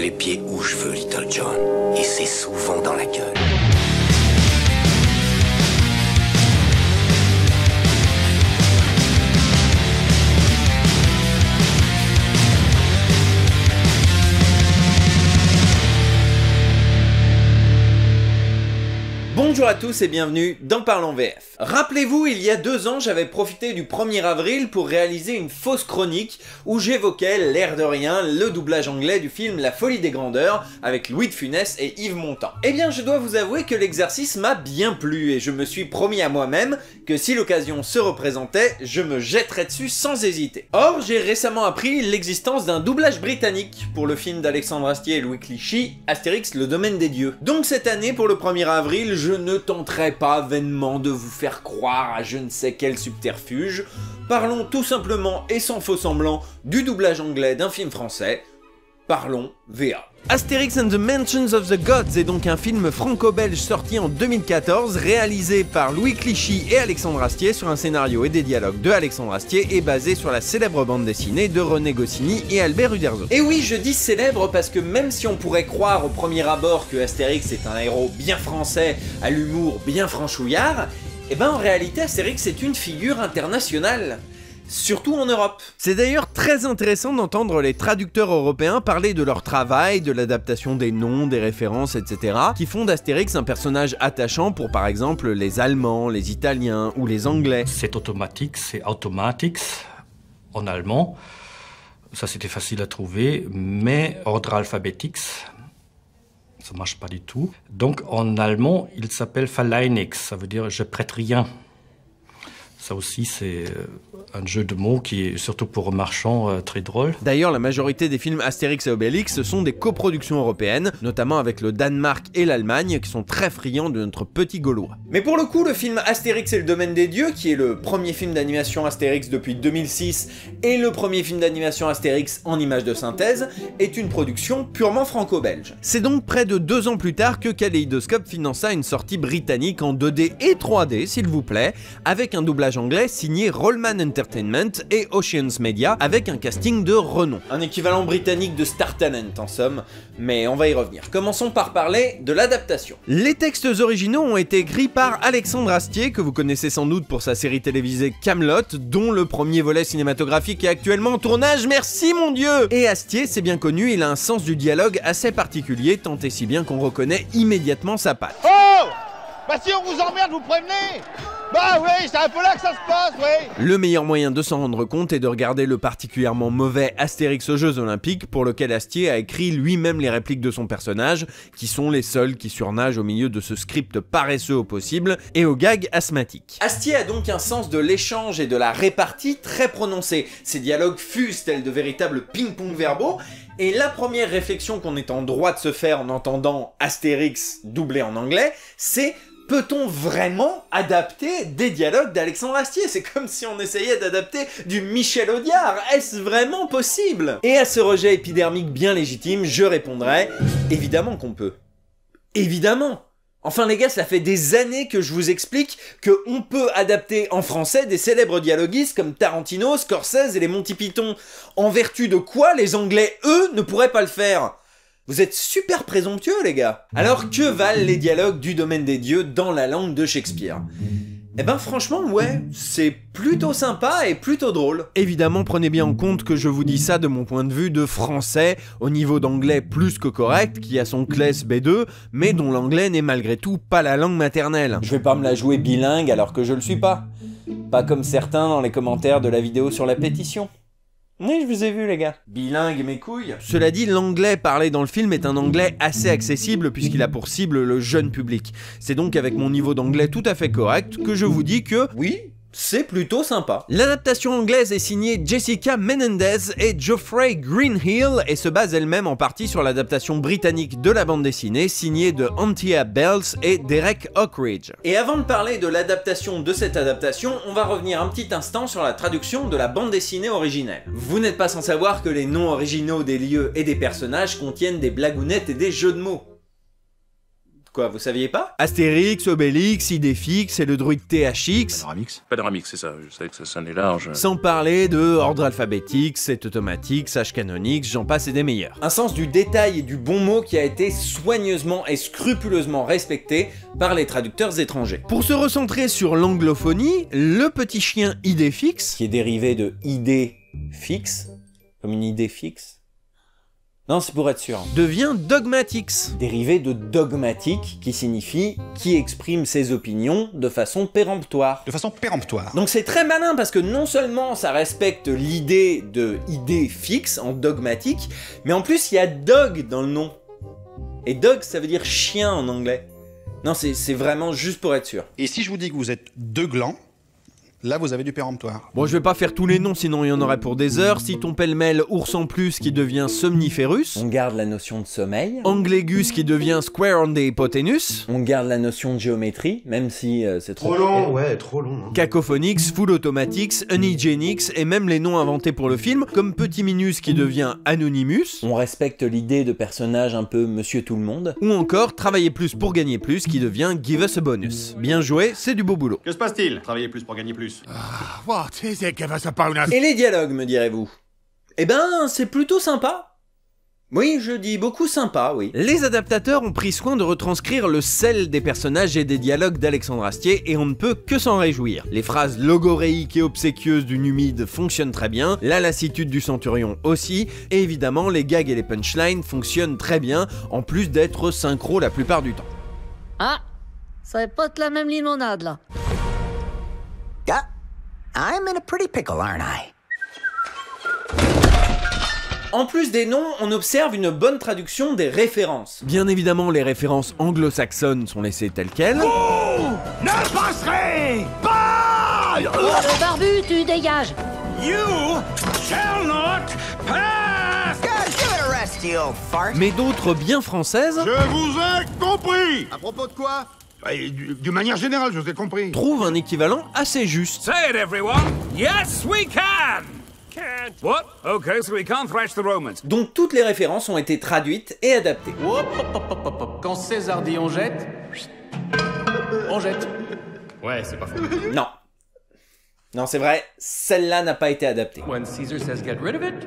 mets les pieds où je veux, Little John. Et c'est souvent dans la gueule. Bonjour à tous et bienvenue dans Parlons VF. Rappelez-vous, il y a 2 ans, j'avais profité du 1er avril pour réaliser une fausse chronique où j'évoquais, l'air de rien, le doublage anglais du film La Folie des Grandeurs avec Louis de Funès et Yves Montand. Eh bien, je dois vous avouer que l'exercice m'a bien plu et je me suis promis à moi-même que si l'occasion se représentait, je me jetterais dessus sans hésiter. Or, j'ai récemment appris l'existence d'un doublage britannique pour le film d'Alexandre Astier et Louis Clichy, Astérix, le domaine des dieux. Donc cette année, pour le 1er avril, je ne tenterai pas vainement de vous faire croire à je ne sais quel subterfuge. Parlons tout simplement et sans faux semblant du doublage anglais d'un film français. Parlons VA. Astérix and the Mansions of the Gods est donc un film franco-belge sorti en 2014, réalisé par Louis Clichy et Alexandre Astier sur un scénario et des dialogues de Alexandre Astier et basé sur la célèbre bande dessinée de René Goscinny et Albert Uderzo. Et oui, je dis célèbre parce que même si on pourrait croire au premier abord que Astérix est un héros bien français, à l'humour bien franchouillard, eh ben en réalité Astérix est une figure internationale. Surtout en Europe. C'est d'ailleurs très intéressant d'entendre les traducteurs européens parler de leur travail, de l'adaptation des noms, des références, etc. qui font d'Astérix un personnage attachant pour par exemple les Allemands, les Italiens ou les Anglais. C'est automatique, c'est automatics en allemand. Ça c'était facile à trouver, mais ordre alphabétique, ça marche pas du tout. Donc en allemand, il s'appelle Verleih, ça veut dire je prête rien. Ça aussi, c'est un jeu de mots qui est, surtout pour marchands, très drôle. D'ailleurs, la majorité des films Astérix et Obélix sont des coproductions européennes, notamment avec le Danemark et l'Allemagne, qui sont très friands de notre petit Gaulois. Mais pour le coup, le film Astérix et le domaine des dieux, qui est le premier film d'animation Astérix depuis 2006, et le premier film d'animation Astérix en images de synthèse, est une production purement franco-belge. C'est donc près de 2 ans plus tard que Kaleidoscope finança une sortie britannique en 2D et 3D, s'il vous plaît, avec un doublage anglais signé Rollman Entertainment et Oceans Media avec un casting de renom. Un équivalent britannique de Star Talent en somme, mais on va y revenir. Commençons par parler de l'adaptation. Les textes originaux ont été écrits par Alexandre Astier, que vous connaissez sans doute pour sa série télévisée Kaamelott, dont le premier volet cinématographique est actuellement en tournage, merci mon Dieu! Et Astier, c'est bien connu, il a un sens du dialogue assez particulier, tant et si bien qu'on reconnaît immédiatement sa patte. Oh! Bah si on vous emmerde, vous prévenez! Bah oui, c'est un peu là que ça se passe, oui. Le meilleur moyen de s'en rendre compte est de regarder le particulièrement mauvais Astérix aux Jeux Olympiques, pour lequel Astier a écrit lui-même les répliques de son personnage, qui sont les seuls qui surnagent au milieu de ce script paresseux au possible, et aux gags asthmatiques. Astier a donc un sens de l'échange et de la répartie très prononcé. Ses dialogues fusent tels de véritables ping-pong verbaux, et la première réflexion qu'on est en droit de se faire en entendant Astérix doublé en anglais, c'est: peut-on vraiment adapter des dialogues d'Alexandre Astier? C'est comme si on essayait d'adapter du Michel Audiard. Est-ce vraiment possible? Et à ce rejet épidermique bien légitime, je répondrai: évidemment qu'on peut. Évidemment! Enfin les gars, ça fait des années que je vous explique qu'on peut adapter en français des célèbres dialoguistes comme Tarantino, Scorsese et les Monty Python. En vertu de quoi les Anglais, eux, ne pourraient pas le faire? Vous êtes super présomptueux, les gars. Alors, que valent les dialogues du domaine des dieux dans la langue de Shakespeare? Eh ben franchement, ouais, c'est plutôt sympa et plutôt drôle. Évidemment, prenez bien en compte que je vous dis ça de mon point de vue de français, au niveau d'anglais plus que correct, qui a son CLES B2, mais dont l'anglais n'est malgré tout pas la langue maternelle. Je vais pas me la jouer bilingue alors que je le suis pas. Pas comme certains dans les commentaires de la vidéo sur la pétition. Oui, je vous ai vu les gars. Bilingue mes couilles. Cela dit, l'anglais parlé dans le film est un anglais assez accessible puisqu'il a pour cible le jeune public. C'est donc avec mon niveau d'anglais tout à fait correct que je vous dis que oui, c'est plutôt sympa. L'adaptation anglaise est signée Jessica Menendez et Geoffrey Greenhill et se base elle-même en partie sur l'adaptation britannique de la bande dessinée signée de Antia Bells et Derek Oakridge. Et avant de parler de l'adaptation de cette adaptation, on va revenir un petit instant sur la traduction de la bande dessinée originelle. Vous n'êtes pas sans savoir que les noms originaux des lieux et des personnages contiennent des blagounettes et des jeux de mots. Quoi, vous saviez pas? Astérix, Obélix, Idéfix et le druide THX. Panoramix, c'est ça, je savais que ça sonnait large. Sans parler de Ordre Alphabetix, Set Automatix, H-Canonix, j'en passe et des meilleurs. Un sens du détail et du bon mot qui a été soigneusement et scrupuleusement respecté par les traducteurs étrangers. Pour se recentrer sur l'anglophonie, le petit chien Idéfix, qui est dérivé de idée fixe, comme une idée fixe. Non, c'est pour être sûr. Devient Dogmatix, dérivé de dogmatique, qui signifie qui exprime ses opinions de façon péremptoire. Donc c'est très malin parce que non seulement ça respecte l'idée de idée fixe en dogmatique, mais en plus il y a dog dans le nom. Et dog ça veut dire chien en anglais. Non, c'est vraiment juste pour être sûr. Et si je vous dis que vous êtes deux glands, là vous avez du péremptoire. Bon, je vais pas faire tous les noms, sinon il y en aurait pour des heures. Citons pêle-mêle Ours en plus qui devient Somniferus. On garde la notion de sommeil. Anglégus qui devient Square on the Hypotenuse. On garde la notion de géométrie, même si c'est trop long. Ouais, trop long. Hein. Cacophonix, Full Automatics, Unhygienix et même les noms inventés pour le film, comme Petit Minus qui devient Anonymous. On respecte l'idée de personnage un peu Monsieur Tout-le-Monde. Ou encore Travailler plus pour gagner plus qui devient Give us a bonus. Bien joué, c'est du beau boulot. Que se passe-t-il? Travailler plus pour gagner plus. Et les dialogues, me direz-vous? Eh ben, c'est plutôt sympa. Oui, je dis beaucoup sympa, oui. Les adaptateurs ont pris soin de retranscrire le sel des personnages et des dialogues d'Alexandre Astier et on ne peut que s'en réjouir. Les phrases logoréiques et obséquieuses du Numide fonctionnent très bien, la lassitude du Centurion aussi, et évidemment les gags et les punchlines fonctionnent très bien, en plus d'être synchro la plupart du temps. Ah, ça va pas être la même limonade là. Yeah, I'm in a pretty pickle, aren't I? En plus des noms, on observe une bonne traduction des références. Bien évidemment, les références anglo-saxonnes sont laissées telles quelles. Ne passerez pas! Le barbu, tu dégages. You shall not pass! God, give it a rest, you old fart. Mais d'autres bien françaises Je vous ai compris! À propos de quoi? D'une manière générale, je vous ai compris. trouvent un équivalent assez juste. Say it, everyone! Yes, we can! Can't. What? Okay, so we can't thrash the Romans. Donc toutes les références ont été traduites et adaptées. Quand César dit on jette, on jette. Ouais, c'est pas faux. Non. Non, c'est vrai, celle-là n'a pas été adaptée. When Caesar says get rid of it,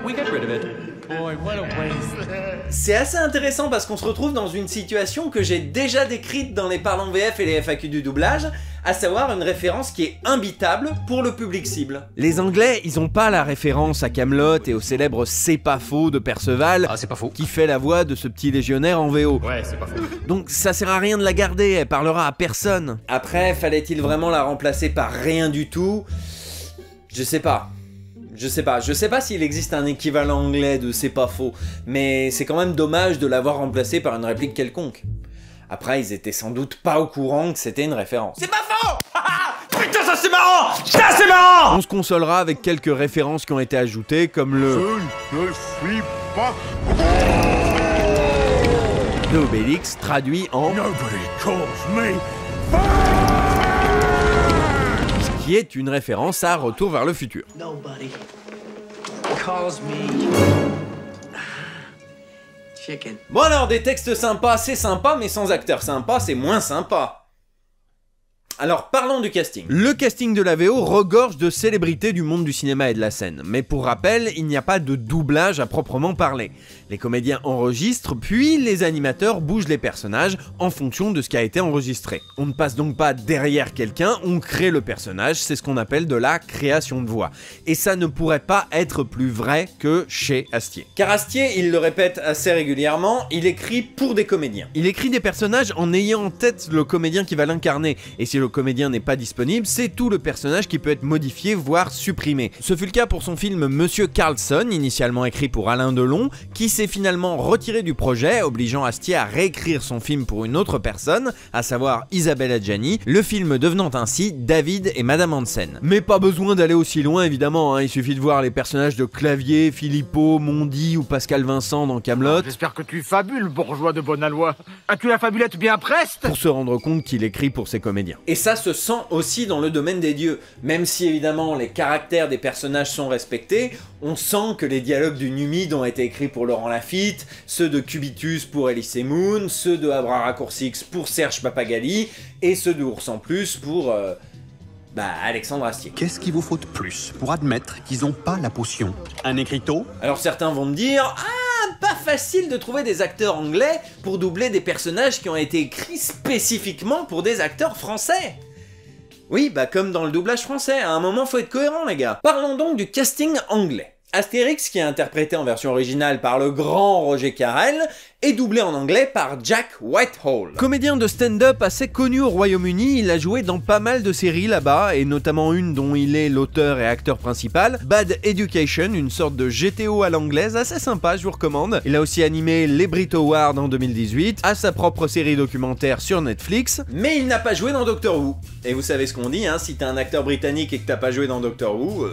we get rid of it. Boy, what a waste. C'est assez intéressant parce qu'on se retrouve dans une situation que j'ai déjà décrite dans les parlants VF et les FAQ du doublage, à savoir une référence qui est imbitable pour le public cible. Les Anglais, ils ont pas la référence à Camelot et au célèbre C'est pas faux de Perceval, Ah, c'est pas faux. qui fait la voix de ce petit légionnaire en VO. Ouais, c'est pas faux. Donc ça sert à rien de la garder, elle parlera à personne. Après, fallait-il vraiment la remplacer par rien du tout? Je sais pas. Je sais pas s'il existe un équivalent anglais de C'est pas faux, mais c'est quand même dommage de l'avoir remplacé par une réplique quelconque. Après, ils étaient sans doute pas au courant que c'était une référence. C'est pas faux! Putain, ça c'est marrant! Ça c'est marrant! On se consolera avec quelques références qui ont été ajoutées, comme le... Je ne suis pas... de Obélix, traduit en... Nobody calls me... qui est une référence à Retour vers le futur. Nobody calls me chicken. Bon alors, des textes sympas, c'est sympa, mais sans acteurs sympas, c'est moins sympa. Alors parlons du casting. Le casting de la VO regorge de célébrités du monde du cinéma et de la scène. Mais pour rappel, il n'y a pas de doublage à proprement parler. Les comédiens enregistrent, puis les animateurs bougent les personnages en fonction de ce qui a été enregistré. On ne passe donc pas derrière quelqu'un, on crée le personnage, c'est ce qu'on appelle de la création de voix. Et ça ne pourrait pas être plus vrai que chez Astier. Car Astier, il le répète assez régulièrement, il écrit pour des comédiens. Il écrit des personnages en ayant en tête le comédien qui va l'incarner. Et si le comédien n'est pas disponible, c'est tout le personnage qui peut être modifié, voire supprimé. Ce fut le cas pour son film Monsieur Carlson, initialement écrit pour Alain Delon, qui s'est finalement retiré du projet, obligeant Astier à réécrire son film pour une autre personne, à savoir Isabelle Adjani, le film devenant ainsi David et Madame Hansen. Mais pas besoin d'aller aussi loin évidemment, hein. Il suffit de voir les personnages de Clavier, Philippot, Mondi ou Pascal Vincent dans Camelot. J'espère que tu fabules, bourgeois de bonne aloi. As-tu la fabulette bien preste? Pour se rendre compte qu'il écrit pour ses comédiens. Et Et ça se sent aussi dans le domaine des dieux. Même si évidemment les caractères des personnages sont respectés, on sent que les dialogues du Numide ont été écrits pour Laurent Lafitte, ceux de Cubitus pour Elise Moon, ceux de Abraracourcix pour Serge Papagali, et ceux de Ours en Plus pour... Alexandre Astier. Qu'est-ce qu'il vous faut de plus pour admettre qu'ils n'ont pas la potion? Un écriteau? Alors certains vont me dire, pas facile de trouver des acteurs anglais pour doubler des personnages qui ont été écrits spécifiquement pour des acteurs français. Oui, comme dans le doublage français, à un moment faut être cohérent les gars. Parlons donc du casting anglais. Astérix, qui est interprété en version originale par le grand Roger Carrel, est doublé en anglais par Jack Whitehall. Comédien de stand-up assez connu au Royaume-Uni, il a joué dans pas mal de séries là-bas, et notamment une dont il est l'auteur et acteur principal, Bad Education, une sorte de GTO à l'anglaise, assez sympa, je vous recommande. Il a aussi animé les Brit Awards en 2018, a sa propre série documentaire sur Netflix, mais il n'a pas joué dans Doctor Who. Et vous savez ce qu'on dit, si t'es un acteur britannique et que t'as pas joué dans Doctor Who...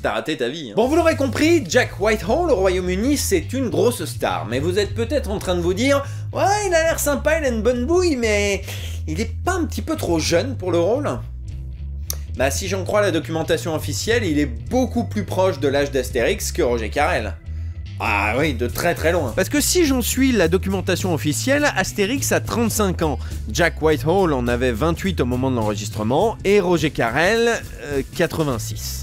t'as raté ta vie. Bon, vous l'aurez compris, Jack Whitehall au Royaume-Uni, c'est une grosse star, mais vous êtes peut-être en train de vous dire « Ouais, il a l'air sympa, il a une bonne bouille, mais il est pas un petit peu trop jeune pour le rôle ?» Si j'en crois la documentation officielle, il est beaucoup plus proche de l'âge d'Astérix que Roger Carrel. Ah oui, de très très loin. Parce que si j'en suis la documentation officielle, Astérix a 35 ans, Jack Whitehall en avait 28 au moment de l'enregistrement, et Roger Carrel, 86.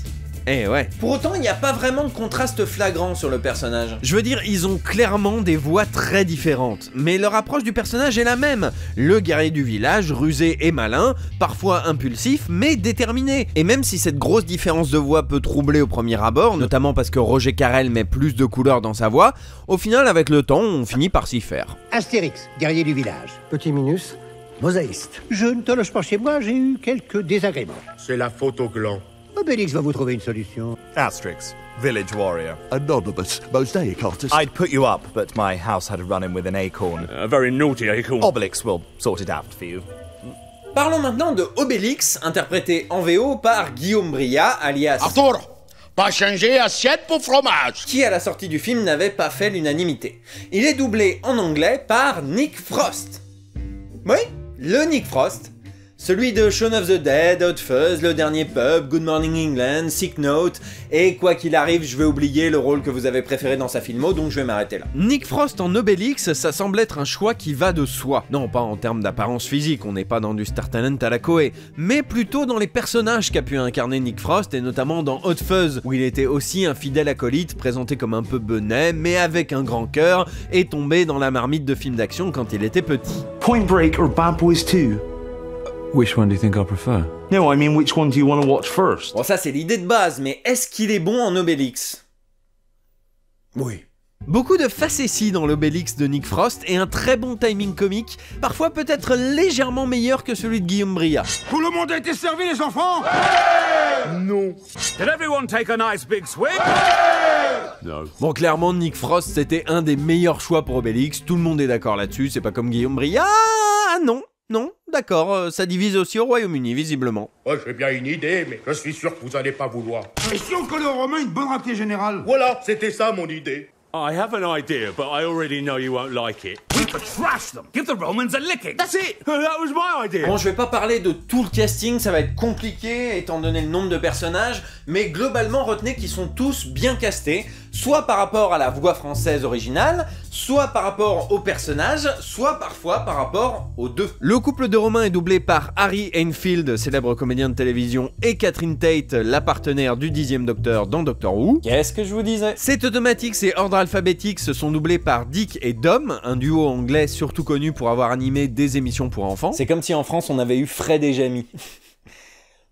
Eh ouais. Pour autant, il n'y a pas vraiment de contraste flagrant sur le personnage. Je veux dire, ils ont clairement des voix très différentes, mais leur approche du personnage est la même. Le guerrier du village, rusé et malin, parfois impulsif, mais déterminé. Et même si cette grosse différence de voix peut troubler au premier abord, notamment parce que Roger Carrel met plus de couleurs dans sa voix, au final, avec le temps, on finit par s'y faire. Astérix, guerrier du village. Petit Minus, mosaïste. Je ne te loge pas chez moi, j'ai eu quelques désagréments. C'est la faute au gland. Obélix va vous trouver une solution. Asterix, village warrior. Anonymous, mosaic artist. I'd put you up, but my house had a run-in with an acorn. A very naughty acorn. Obelix will sort it out for you. Parlons maintenant de Obélix, interprété en VO par Guillaume Briat, alias... Arthur, pas changer assiette pour fromage. Qui, à la sortie du film, n'avait pas fait l'unanimité. Il est doublé en anglais par Nick Frost. Oui, le Nick Frost. Celui de Shaun of the Dead, Hot Fuzz, Le Dernier Pub, Good Morning England, Sick Note, et quoi qu'il arrive, je vais oublier le rôle que vous avez préféré dans sa filmo, donc je vais m'arrêter là. Nick Frost en Obélix, ça semble être un choix qui va de soi. Non, pas en termes d'apparence physique, on n'est pas dans du Star Talent à la Koé, mais plutôt dans les personnages qu'a pu incarner Nick Frost, et notamment dans Hot Fuzz, où il était aussi un fidèle acolyte, présenté comme un peu benet, mais avec un grand cœur, et tombé dans la marmite de films d'action quand il était petit. Point Break or Bad Boys 2? Which one do you think I prefer? No, I mean, which one do you want to watch first? Bon, ça c'est l'idée de base, mais est-ce qu'il est bon en Obélix? Oui. Beaucoup de facéties dans l'Obélix de Nick Frost et un très bon timing comique, parfois peut-être légèrement meilleur que celui de Guillaume Briat. Tout le monde a été servi, les enfants? Non. Did everyone take a nice big swig? No. Bon, clairement, Nick Frost c'était un des meilleurs choix pour Obélix, tout le monde est d'accord là-dessus, c'est pas comme Guillaume Briat. Ah non. Non, d'accord, ça divise aussi au Royaume-Uni, visiblement. Oh, j'ai bien une idée, mais je suis sûr que vous allez pas vouloir. Et si on collait aux Romains une bonne raclée générale? Voilà, c'était ça mon idée. I have an idea, but I already know you won't like it. We could trash them. Give the Romans a licking. That's it. That was my idea. Bon, je vais pas parler de tout le casting, ça va être compliqué étant donné le nombre de personnages, mais globalement retenez qu'ils sont tous bien castés, soit par rapport à la voix française originale, soit par rapport aux personnages, soit parfois par rapport aux deux. Le couple de Romains est doublé par Harry Enfield, célèbre comédien de télévision, et Catherine Tate, la partenaire du 10e Docteur dans Doctor Who. Qu'est-ce que je vous disais? C'est Automatics et Ordre Alphabetics sont doublés par Dick et Dom, un duo anglais surtout connu pour avoir animé des émissions pour enfants. C'est comme si en France on avait eu Fred et Jamie.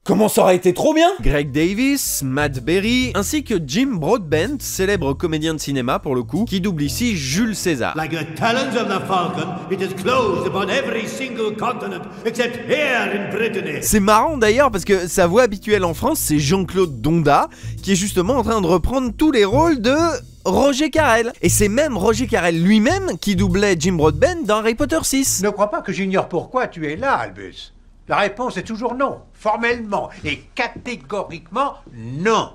Comment ça aurait été trop bien! Greg Davis, Matt Berry, ainsi que Jim Broadbent, célèbre comédien de cinéma pour le coup, qui double ici Jules César. Like the talons of the falcon, it is closed upon every single continent except here in Brittany. C'est marrant d'ailleurs parce que sa voix habituelle en France, c'est Jean-Claude Donda, qui est justement en train de reprendre tous les rôles de Roger Carrel. Et c'est même Roger Carrel lui-même qui doublait Jim Broadbent dans Harry Potter 6. Ne crois pas que j'ignore pourquoi tu es là, Albus. La réponse est toujours non, formellement et catégoriquement non.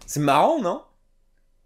C'est marrant, non?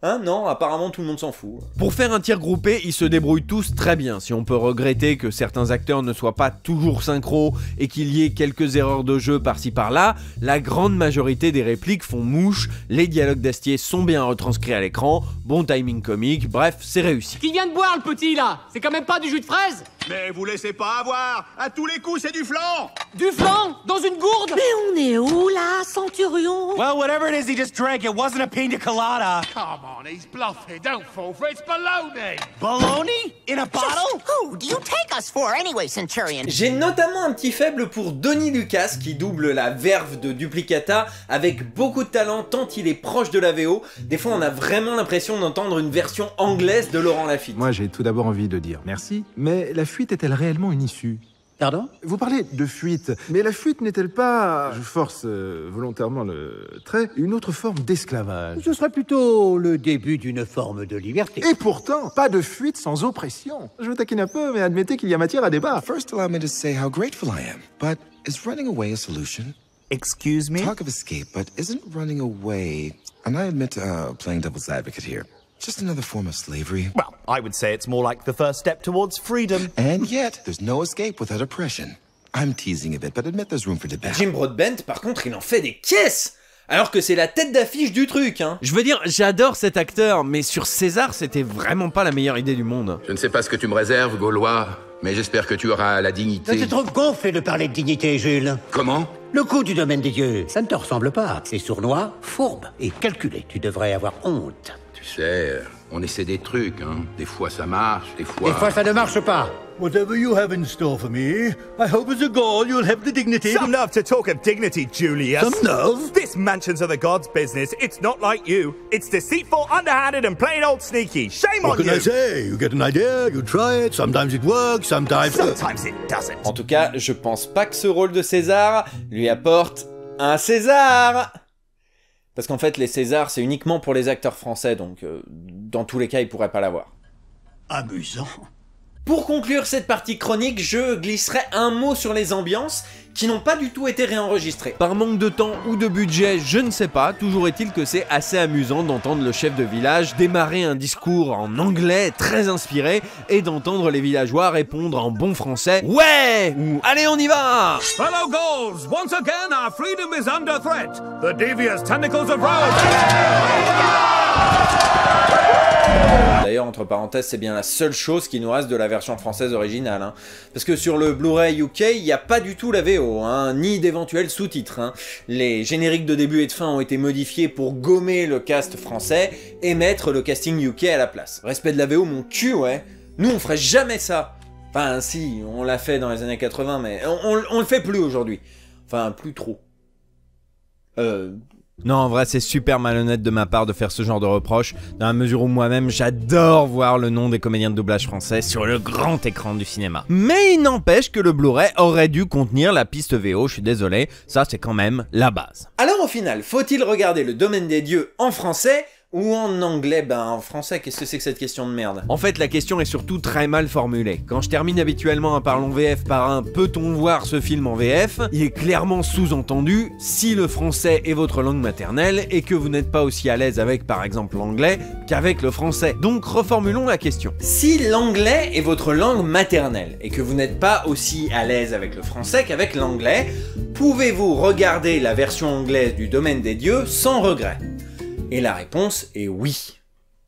Hein, non, apparemment tout le monde s'en fout. Pour faire un tir groupé, ils se débrouillent tous très bien. Si on peut regretter que certains acteurs ne soient pas toujours synchro et qu'il y ait quelques erreurs de jeu par-ci par-là, la grande majorité des répliques font mouche, les dialogues d'Astier sont bien retranscrits à l'écran, bon timing comique, bref, c'est réussi. Qui vient de boire le petit là? C'est quand même pas du jus de fraise? Mais vous laissez pas avoir. À tous les coups, c'est du flan. Du flan? Dans une gourde? Mais on est où là, Centurion? Well, whatever it is he just drank, it wasn't a pina colada. Come on, he's bluffing. Don't fall for it. It's baloney. Baloney? In a bottle? Who do you take us for anyway, Centurion? J'ai notamment un petit faible pour Donnie Lucas qui double la verve de Duplicata avec beaucoup de talent tant il est proche de la VO. Des fois on a vraiment l'impression d'entendre une version anglaise de Laurent Lafitte. Moi j'ai tout d'abord envie de dire merci, mais la fuite est-elle réellement une issue? Pardon? Vous parlez de fuite, mais la fuite n'est-elle pas, je force volontairement le trait, une autre forme d'esclavage? Ce serait plutôt le début d'une forme de liberté. Et pourtant, pas de fuite sans oppression. Je vous taquine un peu, mais admettez qu'il y a matière à débat. First, allow me to say how grateful I am. But is running away a solution? Excuse me? Talk of escape, but isn't running away... And I admit playing devil's advocate here. Just another form of slavery? Well, I would say it's more like the first step towards freedom. And yet, there's no escape without oppression. I'm teasing a bit, but admit there's room for debate. Jim Broadbent, par contre, il en fait des caisses! Alors que c'est la tête d'affiche du truc, hein. Je veux dire, j'adore cet acteur, mais sur César, c'était vraiment pas la meilleure idée du monde. Je ne sais pas ce que tu me réserves, Gaulois, mais j'espère que tu auras la dignité... C'est trop gonflé de parler de dignité, Jules. Comment? Le coup du domaine des dieux, ça ne te ressemble pas. C'est sournois, fourbe et calculé. Tu devrais avoir honte. Tu sais, on essaie des trucs, hein. Des fois ça marche, des fois... Des fois ça ne marche pas. Whatever you have in store for me, I hope as a Gaul you'll have the dignity... Some nerve to talk of dignity, Julius. Some nerve? This mansions of the gods business. It's not like you. It's deceitful, underhanded, and plain old sneaky. Shame on you! What can I say? You get an idea, you try it, sometimes it works, sometimes it doesn't. En tout cas, je pense pas que ce rôle de César lui apporte un César! Parce qu'en fait, les Césars, c'est uniquement pour les acteurs français, donc dans tous les cas, ils pourraient pas l'avoir. Amusant. Pour conclure cette partie chronique, je glisserai un mot sur les ambiances qui n'ont pas du tout été réenregistrées. Par manque de temps ou de budget, je ne sais pas, toujours est-il que c'est assez amusant d'entendre le chef de village démarrer un discours en anglais très inspiré et d'entendre les villageois répondre en bon français « Ouais !» ou « Allez, on y va !» Fellow Gauls, once again our freedom is under threat. The devious tentacles of Rome. D'ailleurs, entre parenthèses, c'est bien la seule chose qui nous reste de la version française originale. Hein. Parce que sur le Blu-ray UK, il n'y a pas du tout la VO, hein, ni d'éventuels sous-titres. Hein. Les génériques de début et de fin ont été modifiés pour gommer le cast français et mettre le casting UK à la place. Respect de la VO, mon cul, ouais. Nous, on ferait jamais ça. Enfin, si, on l'a fait dans les années 80, mais on le fait plus aujourd'hui. Enfin, plus trop. Non, en vrai, c'est super malhonnête de ma part de faire ce genre de reproche, dans la mesure où moi-même, j'adore voir le nom des comédiens de doublage français sur le grand écran du cinéma. Mais il n'empêche que le Blu-ray aurait dû contenir la piste VO, je suis désolé, ça c'est quand même la base. Alors au final, faut-il regarder Le Domaine des Dieux en français ou en anglais? Ben en français, qu'est-ce que c'est que cette question de merde? En fait, la question est surtout très mal formulée. Quand je termine habituellement un Parlons VF par un « Peut-on voir ce film en VF ?», il est clairement sous-entendu si le français est votre langue maternelle et que vous n'êtes pas aussi à l'aise avec par exemple l'anglais qu'avec le français. Donc reformulons la question. Si l'anglais est votre langue maternelle et que vous n'êtes pas aussi à l'aise avec le français qu'avec l'anglais, pouvez-vous regarder la version anglaise du Domaine des Dieux sans regret? Et la réponse est oui.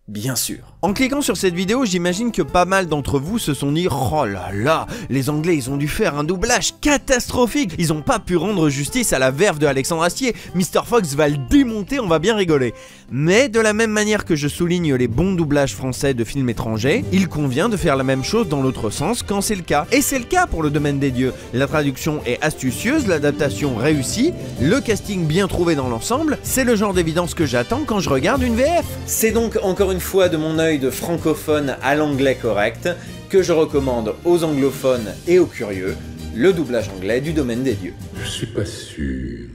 Bien sûr. En cliquant sur cette vidéo, j'imagine que pas mal d'entre vous se sont dit « Oh là là, les Anglais ils ont dû faire un doublage catastrophique, ils ont pas pu rendre justice à la verve de Alexandre Astier, Mr. Fox va le démonter, on va bien rigoler. » Mais de la même manière que je souligne les bons doublages français de films étrangers, il convient de faire la même chose dans l'autre sens quand c'est le cas. Et c'est le cas pour Le Domaine des Dieux. La traduction est astucieuse, l'adaptation réussie, le casting bien trouvé dans l'ensemble, c'est le genre d'évidence que j'attends quand je regarde une VF. C'est donc encore une fois de mon œil de francophone à l'anglais correct que je recommande aux anglophones et aux curieux le doublage anglais du Domaine des Dieux. Je suis pas sûr.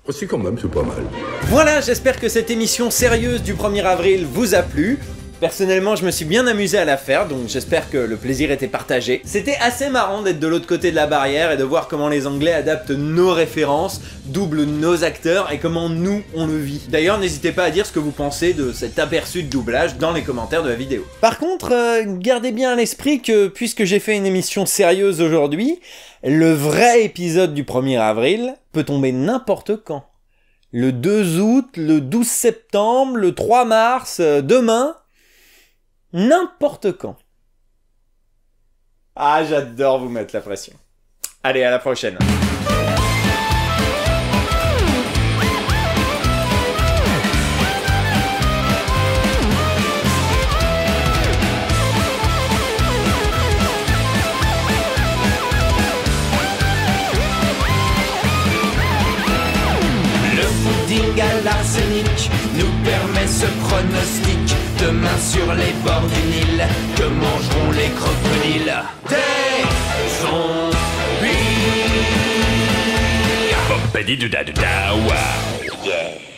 Aussi quand même, c'est pas mal. Voilà, j'espère que cette émission sérieuse du 1er avril vous a plu. Personnellement, je me suis bien amusé à la faire, donc j'espère que le plaisir était partagé. C'était assez marrant d'être de l'autre côté de la barrière et de voir comment les Anglais adaptent nos références, doublent nos acteurs et comment nous, on le vit. D'ailleurs, n'hésitez pas à dire ce que vous pensez de cet aperçu de doublage dans les commentaires de la vidéo. Par contre, gardez bien à l'esprit que, puisque j'ai fait une émission sérieuse aujourd'hui, le vrai épisode du 1er avril peut tomber n'importe quand. Le 2 août, le 12 septembre, le 3 mars, demain... N'importe quand. Ah, j'adore vous mettre la pression. Allez, à la prochaine. Le pudding à l'arsenic nous permet ce pronostic. Demain sur les bords du Nil, que mangeront les crocodiles? Des zombies. Bombadi-dou-da-dou-da, wow. Yeah.